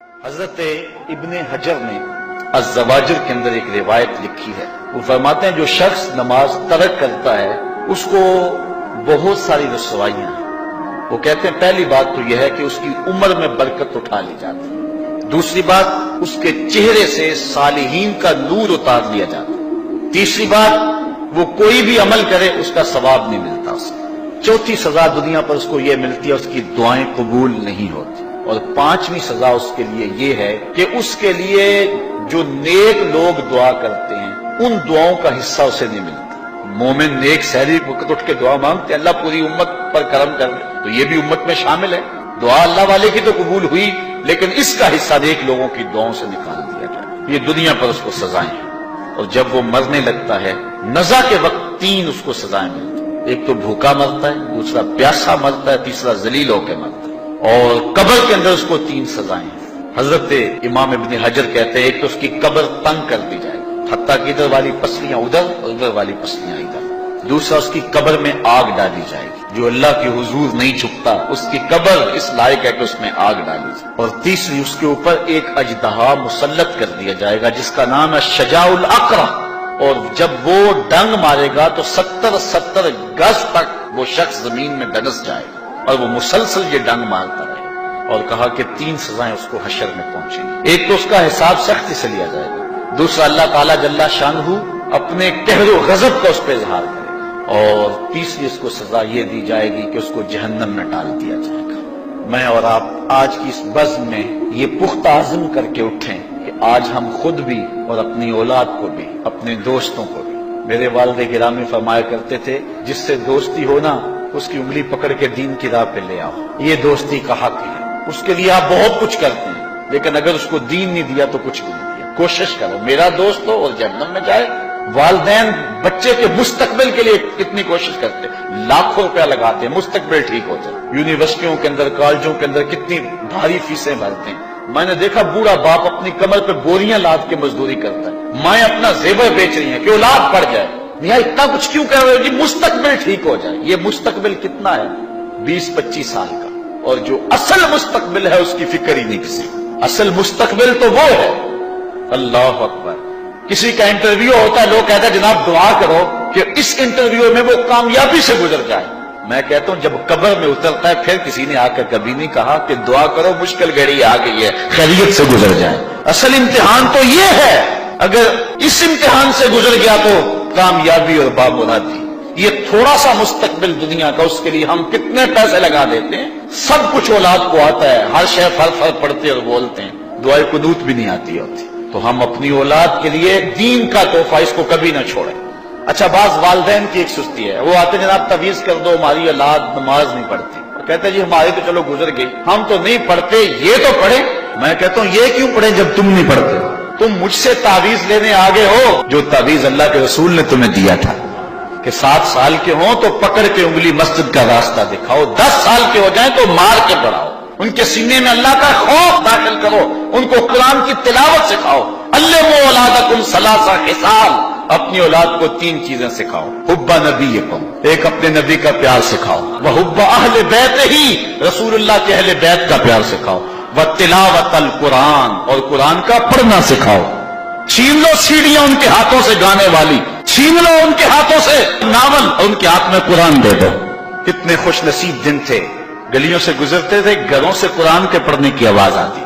حضرت ابن حجر نے الزواجر کے اندر ایک روایت لکھی ہے، وہ فرماتے ہیں جو شخص نماز ترک کرتا ہے اس کو بہت ساری رسوائیاں ہیں۔ وہ کہتے ہیں پہلی بات تو یہ ہے کہ اس کی عمر میں برکت اٹھا لی جاتی ہے، دوسری بات اس کے چہرے سے صالحین کا نور اتار لیا جاتا ہے، تیسری بات وہ کوئی بھی عمل کرے اس کا ثواب نہیں ملتا اسے، چوتھی سزا دنیا پر اس کو یہ ملتی ہے اس کی دعائیں قبول نہیں ہوتی، اور پانچویں سزا اس کے لیے یہ ہے کہ اس کے لیے جو نیک لوگ دعا کرتے ہیں ان دعاؤں کا حصہ اسے نہیں ملتا۔ مومن نیک سحری وقت اٹھ کے دعا مانگتے اللہ پوری امت پر کرم کر دے، تو یہ بھی امت میں شامل ہے، دعا اللہ والے کی تو قبول ہوئی لیکن اس کا حصہ نیک لوگوں کی دعاؤں سے نکال دیا جائے، یہ دنیا پر اس کو سزائیں ہیں۔ اور جب وہ مرنے لگتا ہے نزا کے وقت تین اس کو سزائیں ملتی ہیں، ایک تو بھوکا مرتا ہے، دوسرا پیاسا مرتا ہے، تیسرا ذلیل ہو کے مرتا ہے، اور قبر کے اندر اس کو تین سزائیں ہیں۔ حضرت امام ابن حجر کہتے ہیں ایک تو اس کی قبر تنگ کر دی جائے گی، حتیٰ کہ ادھر والی پسلیاں ادھر اور ادھر والی پسلیاں ادھر، دوسرا اس کی قبر میں آگ ڈالی جائے گی، جو اللہ کے حضور نہیں جھکتا اس کی قبر اس لائق ہے کہ اس میں آگ ڈالی جائے، اور تیسری اس کے اوپر ایک اژدہا مسلط کر دیا جائے گا جس کا نام ہے شجاع الاقرع، اور جب وہ ڈنگ مارے گا تو 70 گز تک وہ شخص زمین میں ڈنس جائے گا اور وہ مسلسل یہ ڈنگ مارتا رہے گا، اور کہا کہ تین سزائیں اس کو حشر میں پہنچیں گی، ایک تو اس کا حساب سختی سے لیا جائے گا، دوسرا اللہ تعالیٰ جل شانہ اپنے قہر و غضب کا اس پہ اظہار کرے گا، اور تیسری اس کو سزا یہ دی جائے گی کہ اس کو جہنم میں ڈال دیا جائے گا۔ میں اور آپ آج کی اس بزم میں یہ پختہ عزم کر کے اٹھیں کہ آج ہم خود بھی اور اپنی اولاد کو بھی، اپنے دوستوں کو بھی، میرے والد گرامی فرمایا کرتے تھے جس سے دوستی ہونا اس کی انگلی پکڑ کے دین کی راہ پہ لے آؤ، یہ دوستی کا حق ہے، اس کے لیے آپ بہت کچھ کرتے ہیں لیکن اگر اس کو دین نہیں دیا تو کچھ نہیں دیا۔ کوشش کرو میرا دوست ہو اور جہنم میں جائے۔ والدین بچے کے مستقبل کے لیے کتنی کوشش کرتے ہیں، لاکھوں روپیہ لگاتے ہیں مستقبل ٹھیک ہو جائے، یونیورسٹیوں کے اندر کالجوں کے اندر کتنی بھاری فیسیں بھرتے ہیں، میں نے دیکھا بوڑھا باپ اپنی کمر پہ بوریاں لاد کے مزدوری کرتا ہے، مائیں اپنا زیور بیچ رہی ہیں کہ اولاد پڑ جائے، میاں اتنا کچھ کیوں کر رہے ہو جی مستقبل ٹھیک ہو جائے۔ یہ مستقبل کتنا ہے 20-25 سال کا، اور جو اصل مستقبل ہے اس کی فکر ہی نہیں کسی، اصل مستقبل تو وہ ہے۔ اللہ اکبر، کسی کا انٹرویو ہوتا ہے لوگ کہتے ہیں جناب دعا کرو کہ اس انٹرویو میں وہ کامیابی سے گزر جائے، میں کہتا ہوں جب قبر میں اترتا ہے پھر کسی نے آ کر کبھی نہیں کہا کہ دعا کرو مشکل گھڑی آ گئی ہے خیریت سے گزر جائے۔ اصل امتحان تو یہ ہے، اگر اس امتحان سے گزر گیا تو کامیابی اور بامرادی۔ یہ تھوڑا سا مستقبل دنیا کا، اس کے لیے ہم کتنے پیسے لگا دیتے ہیں، سب کچھ اولاد کو آتا ہے، ہر شے فر پڑھتے اور بولتے ہیں، دعائے قنوت بھی نہیں آتی ہوتی، تو ہم اپنی اولاد کے لیے دین کا تحفہ اس کو کبھی نہ چھوڑیں۔ اچھا بعض والدین کی ایک سستی ہے، وہ آتے جناب تعویذ کر دو ہماری اولاد نماز نہیں پڑھتی، کہتے جی ہماری تو چلو گزر گئی، ہم تو نہیں پڑھتے یہ تو پڑھیں۔ میں کہتا ہوں یہ کیوں پڑھیں جب تم نہیں پڑھتے، تم مجھ سے تعویذ لینے آگے ہو، جو تعویذ اللہ کے رسول نے تمہیں دیا تھا کہ 7 سال کے ہوں تو پکڑ کے انگلی مسجد کا راستہ دکھاؤ، 10 سال کے ہو جائیں تو مار کے پڑھاؤ، ان کے سینے میں اللہ کا خوف داخل کرو، ان کو قرآن کی تلاوت سکھاؤ۔ علموا اولادکم 3 خصال، اپنی اولاد کو 3 چیزیں سکھاؤ، حب نبیکم، ایک اپنے نبی کا پیار سکھاؤ، وحب اہل بیت ہی، رسول اللہ کے اہل بیت کا پیار سکھاؤ، وتلاوت القرآن، اور قرآن کا پڑھنا سکھاؤ۔ چھین لو سیڑھیاں ان کے ہاتھوں سے گانے والی، چھین لو ان کے ہاتھوں سے ناول اور ان کے ہاتھ میں قرآن دے دو۔ کتنے خوش نصیب دن تھے، گلیوں سے گزرتے تھے گھروں سے قرآن کے پڑھنے کی آواز آتی،